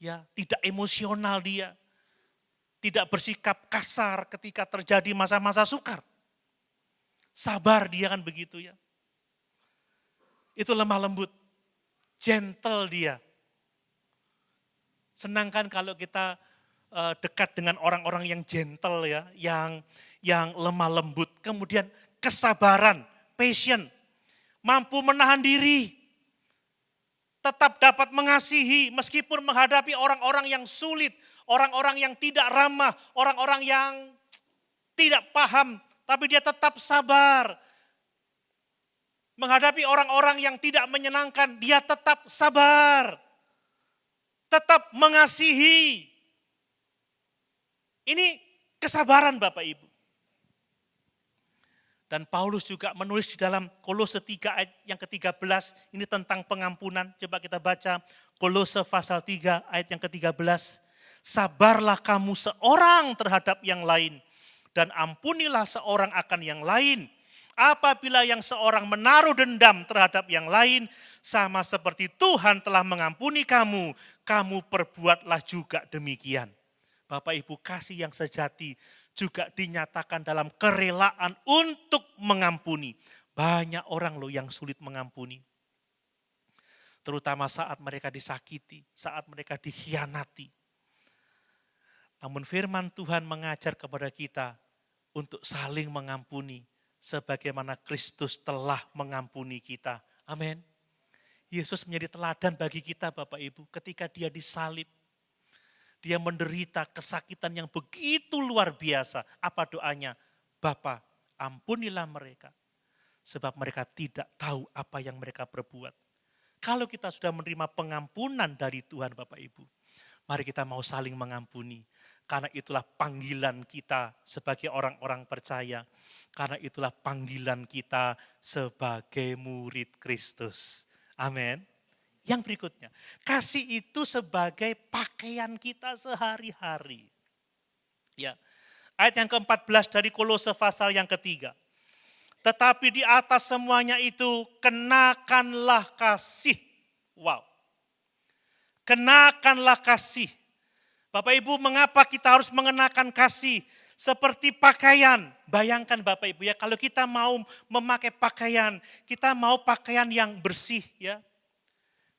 Ya, tidak emosional dia. Tidak bersikap kasar ketika terjadi masa-masa sukar. Sabar dia kan begitu ya. Itu lemah lembut, gentle dia. Senangkan kalau kita dekat dengan orang-orang yang gentle ya, yang lemah lembut. Kemudian kesabaran, patient, mampu menahan diri. Tetap dapat mengasihi meskipun menghadapi orang-orang yang sulit, orang-orang yang tidak ramah, orang-orang yang tidak paham, tapi dia tetap sabar. Menghadapi orang-orang yang tidak menyenangkan, dia tetap sabar. Tetap mengasihi. Ini kesabaran Bapak Ibu. Dan Paulus juga menulis di dalam Kolose 3 ayat yang ke-13, ini tentang pengampunan. Coba kita baca Kolose pasal 3 ayat yang ke-13. Sabarlah kamu seorang terhadap yang lain, dan ampunilah seorang akan yang lain. Apabila yang seorang menaruh dendam terhadap yang lain, sama seperti Tuhan telah mengampuni kamu, kamu perbuatlah juga demikian. Bapak Ibu, kasih yang sejati juga dinyatakan dalam kerelaan untuk mengampuni. Banyak orang loh yang sulit mengampuni. Terutama saat mereka disakiti, saat mereka dikhianati. Namun firman Tuhan mengajar kepada kita untuk saling mengampuni. Sebagaimana Kristus telah mengampuni kita. Amin. Yesus menjadi teladan bagi kita Bapak Ibu ketika dia disalib. Dia menderita kesakitan yang begitu luar biasa. Apa doanya? Bapa, ampunilah mereka. Sebab mereka tidak tahu apa yang mereka perbuat. Kalau kita sudah menerima pengampunan dari Tuhan Bapak Ibu, mari kita mau saling mengampuni. Karena itulah panggilan kita sebagai orang-orang percaya. Karena itulah panggilan kita sebagai murid Kristus. Amin. Yang berikutnya, kasih itu sebagai pakaian kita sehari-hari. Ya. Ayat yang ke-14 dari Kolose pasal yang ketiga. Tetapi di atas semuanya itu kenakanlah kasih. Wow. Kenakanlah kasih. Bapak Ibu, mengapa kita harus mengenakan kasih? Seperti pakaian. Bayangkan Bapak Ibu ya, kalau kita mau memakai pakaian, kita mau pakaian yang bersih ya.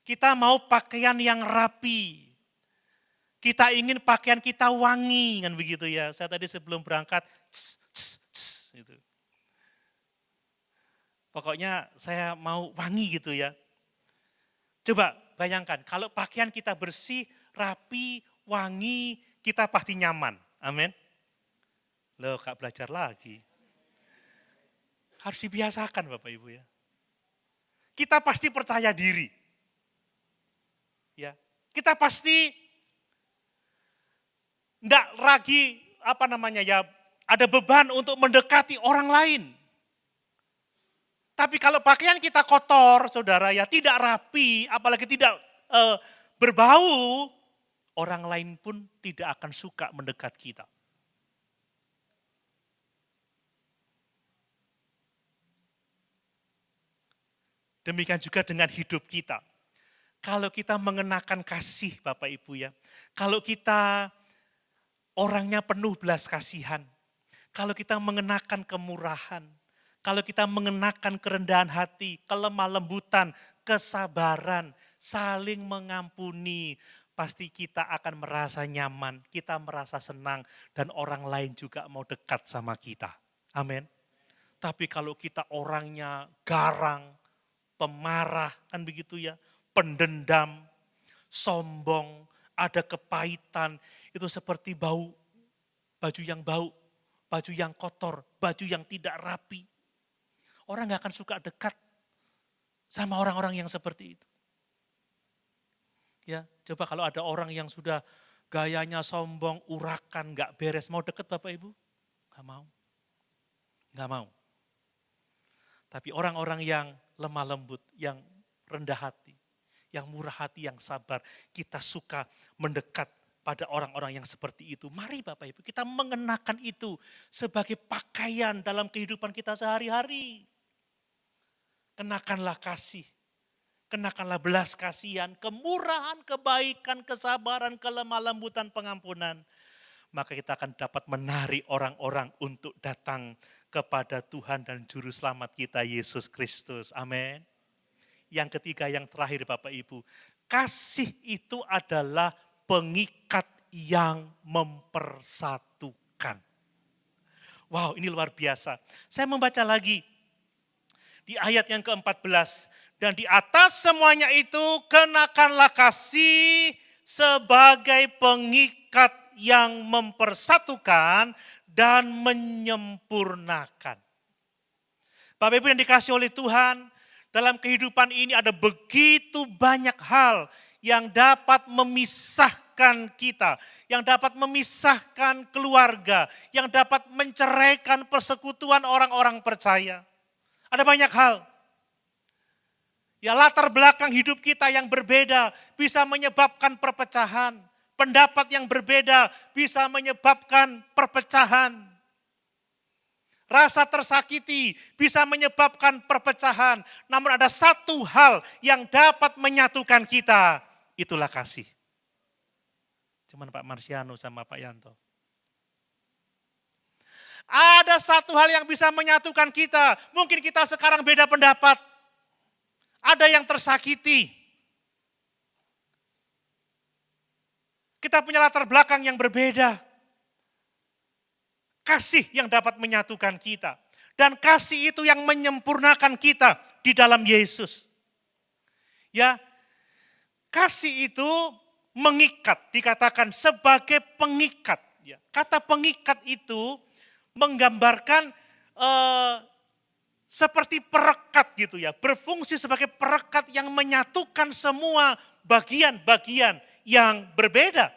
Kita mau pakaian yang rapi. Kita ingin pakaian kita wangi, kan begitu ya. Saya tadi sebelum berangkat, gitu. Pokoknya saya mau wangi gitu ya. Coba bayangkan, kalau pakaian kita bersih, rapi, wangi, kita pasti nyaman. Amin. Loh, gak belajar lagi. Harus dibiasakan Bapak Ibu ya. Kita pasti percaya diri. Ya, kita pasti enggak lagi ada beban untuk mendekati orang lain. Tapi kalau pakaian kita kotor, saudara ya, tidak rapi, apalagi tidak berbau, orang lain pun tidak akan suka mendekat kita. Demikian juga dengan hidup kita. Kalau kita mengenakan kasih Bapak Ibu ya, kalau kita orangnya penuh belas kasihan, kalau kita mengenakan kemurahan, kalau kita mengenakan kerendahan hati, kelemah lembutan, kesabaran, saling mengampuni, pasti kita akan merasa nyaman, kita merasa senang, dan orang lain juga mau dekat sama kita. Amin. Tapi kalau kita orangnya garang, pemarah, kan begitu ya, pendendam, sombong, ada kepahitan, itu seperti baju yang bau, baju yang kotor, baju yang tidak rapi. Orang gak akan suka dekat sama orang-orang yang seperti itu. Ya, coba kalau ada orang yang sudah gayanya sombong, urakan, gak beres, mau deket Bapak Ibu? Gak mau. Gak mau. Tapi orang-orang yang lemah lembut, yang rendah hati, yang murah hati, yang sabar, kita suka mendekat pada orang-orang yang seperti itu. Mari Bapak Ibu, kita mengenakan itu sebagai pakaian dalam kehidupan kita sehari-hari. Kenakanlah kasih, kenakanlah belas kasihan, kemurahan, kebaikan, kesabaran, kelemah lembutan, pengampunan. Maka kita akan dapat menarik orang-orang untuk datang kepada Tuhan dan Juru Selamat kita, Yesus Kristus. Amin. Yang ketiga, yang terakhir Bapak Ibu, kasih itu adalah pengikat yang mempersatukan. Wow, ini luar biasa. Saya membaca lagi di ayat yang ke-14. Dan di atas semuanya itu kenakanlah kasih sebagai pengikat yang mempersatukan dan menyempurnakan. Bapak Ibu yang dikasih oleh Tuhan, dalam kehidupan ini ada begitu banyak hal yang dapat memisahkan kita, yang dapat memisahkan keluarga, yang dapat menceraikan persekutuan orang-orang percaya. Ada banyak hal. Ya, latar belakang hidup kita yang berbeda bisa menyebabkan perpecahan. Pendapat yang berbeda bisa menyebabkan perpecahan. Rasa tersakiti bisa menyebabkan perpecahan. Namun ada satu hal yang dapat menyatukan kita. Itulah kasih. Cuman Pak Marsiano sama Pak Yanto. Ada satu hal yang bisa menyatukan kita. Mungkin kita sekarang beda pendapat. Ada yang tersakiti. Kita punya latar belakang yang berbeda. Kasih yang dapat menyatukan kita. Dan kasih itu yang menyempurnakan kita di dalam Yesus. Ya, kasih itu mengikat, dikatakan sebagai pengikat. Ya. Kata pengikat itu menggambarkan seperti perekat gitu ya, berfungsi sebagai perekat yang menyatukan semua bagian-bagian yang berbeda.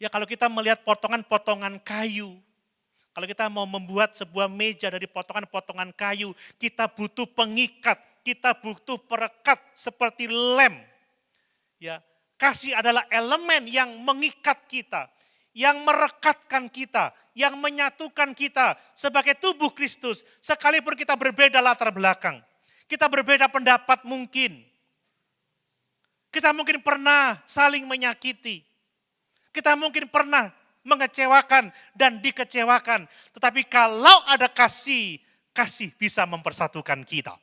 Ya kalau kita melihat potongan-potongan kayu, kalau kita mau membuat sebuah meja dari potongan-potongan kayu, kita butuh pengikat, kita butuh perekat seperti lem. Ya, kasih adalah elemen yang mengikat kita, yang merekatkan kita, yang menyatukan kita sebagai tubuh Kristus. Sekalipun kita berbeda latar belakang, kita berbeda pendapat mungkin. Kita mungkin pernah saling menyakiti. Kita mungkin pernah mengecewakan dan dikecewakan. Tetapi kalau ada kasih, kasih bisa mempersatukan kita.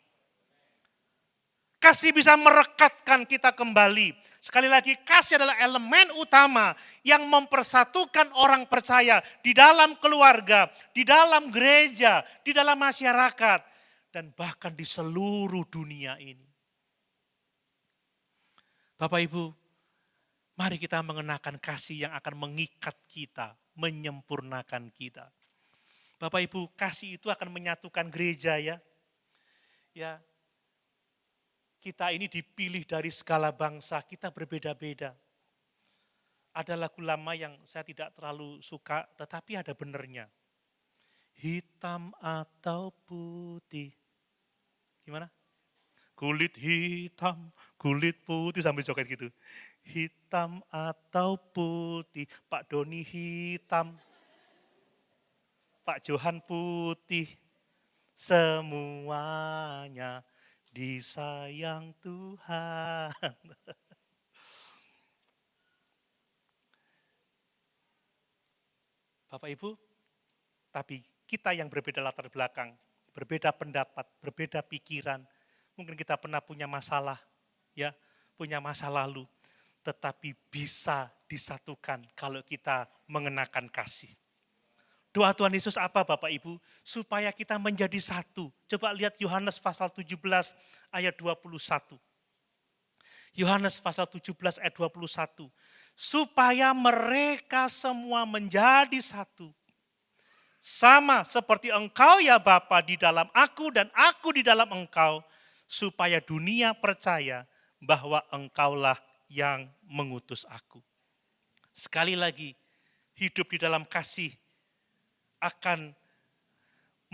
Kasih bisa merekatkan kita kembali. Sekali lagi, kasih adalah elemen utama yang mempersatukan orang percaya di dalam keluarga, di dalam gereja, di dalam masyarakat, dan bahkan di seluruh dunia ini. Bapak Ibu, mari kita mengenakan kasih yang akan mengikat kita, menyempurnakan kita. Bapak Ibu, kasih itu akan menyatukan gereja ya. Ya, kita ini dipilih dari segala bangsa, kita berbeda-beda. Ada lagu lama yang saya tidak terlalu suka, tetapi ada benernya. Hitam atau putih. Gimana? Kulit hitam, kulit putih, sambil joget gitu. Hitam atau putih, Pak Doni hitam, Pak Johan putih, semuanya disayang Tuhan. Bapak Ibu, tapi kita yang berbeda latar belakang, berbeda pendapat, berbeda pikiran, mungkin kita pernah punya masalah, ya, punya masa lalu, tetapi bisa disatukan kalau kita mengenakan kasih. Doa Tuhan Yesus apa Bapak Ibu? Supaya kita menjadi satu. Coba lihat Yohanes pasal 17 ayat 21. Yohanes pasal 17 ayat 21. Supaya mereka semua menjadi satu. Sama seperti engkau ya Bapa di dalam aku dan aku di dalam engkau. Supaya dunia percaya bahwa engkaulah yang mengutus aku. Sekali lagi, hidup di dalam kasih akan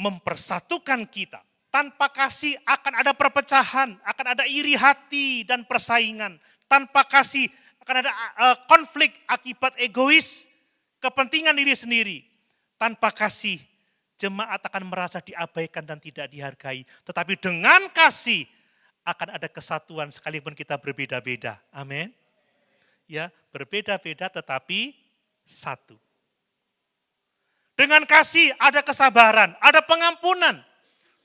mempersatukan kita. Tanpa kasih akan ada perpecahan, akan ada iri hati dan persaingan. Tanpa kasih akan ada konflik akibat egois, kepentingan diri sendiri. Tanpa kasih, jemaat akan merasa diabaikan dan tidak dihargai. Tetapi dengan kasih akan ada kesatuan sekalipun kita berbeda-beda. Amin. Ya, berbeda-beda tetapi satu. Dengan kasih ada kesabaran, ada pengampunan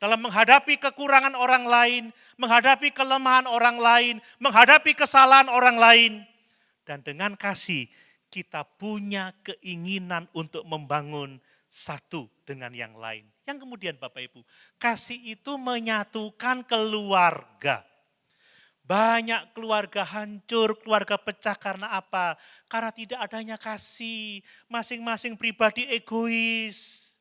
dalam menghadapi kekurangan orang lain, menghadapi kelemahan orang lain, menghadapi kesalahan orang lain. Dan dengan kasih kita punya keinginan untuk membangun satu dengan yang lain. Yang kemudian Bapak Ibu, kasih itu menyatukan keluarga. Banyak keluarga hancur, keluarga pecah karena apa? Karena tidak adanya kasih, masing-masing pribadi egois.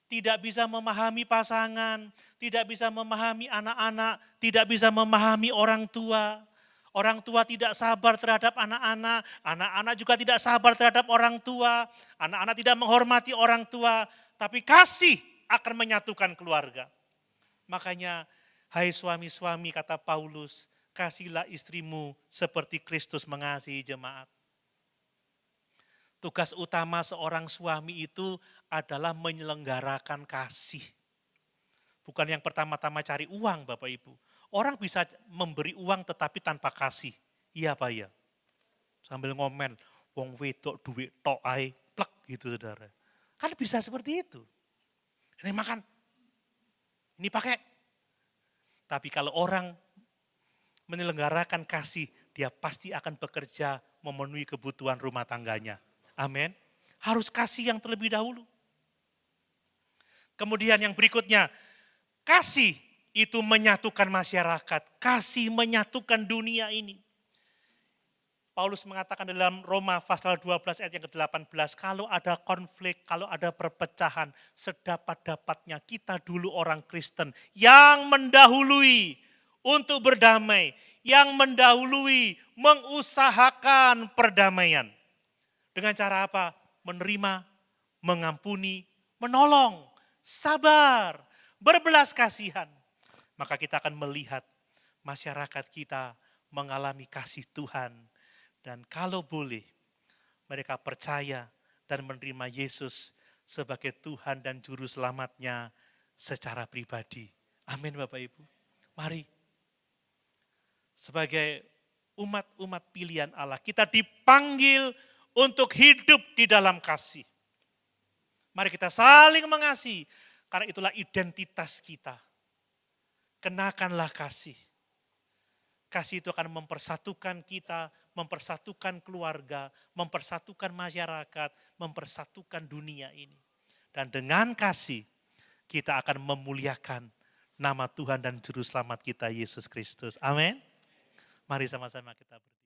Tidak bisa memahami pasangan, tidak bisa memahami anak-anak, tidak bisa memahami orang tua. Orang tua tidak sabar terhadap anak-anak, anak-anak juga tidak sabar terhadap orang tua, anak-anak tidak menghormati orang tua, tapi kasih akan menyatukan keluarga. Makanya, hai suami-suami kata Paulus, kasihlah istrimu seperti Kristus mengasihi jemaat. Tugas utama seorang suami itu adalah menyelenggarakan kasih. Bukan yang pertama-tama cari uang Bapak Ibu. Orang bisa memberi uang tetapi tanpa kasih. Iya Pak ya. Sambil ngomen, wong wedok duit tok ae, plek gitu saudara. Kan bisa seperti itu. Ini makan, ini pakai. Tapi kalau orang menyelenggarakan kasih, dia pasti akan bekerja memenuhi kebutuhan rumah tangganya. Amin. Harus kasih yang terlebih dahulu. Kemudian yang berikutnya, kasih itu menyatukan masyarakat, kasih menyatukan dunia ini. Paulus mengatakan dalam Roma pasal 12 ayat yang ke-18, kalau ada konflik, kalau ada perpecahan, sedapat-dapatnya kita dulu orang Kristen yang mendahului untuk berdamai, yang mendahului mengusahakan perdamaian. Dengan cara apa? Menerima, mengampuni, menolong, sabar, berbelas kasihan. Maka kita akan melihat masyarakat kita mengalami kasih Tuhan. Dan kalau boleh, mereka percaya dan menerima Yesus sebagai Tuhan dan Juru Selamatnya secara pribadi. Amin Bapak Ibu. Mari, sebagai umat-umat pilihan Allah, kita dipanggil untuk hidup di dalam kasih. Mari kita saling mengasihi, karena itulah identitas kita. Kenakanlah kasih. Kasih itu akan mempersatukan kita, mempersatukan keluarga, mempersatukan masyarakat, mempersatukan dunia ini. Dan dengan kasih, kita akan memuliakan nama Tuhan dan Juru Selamat kita, Yesus Kristus. Amin. Mari sama-sama kita berdoa.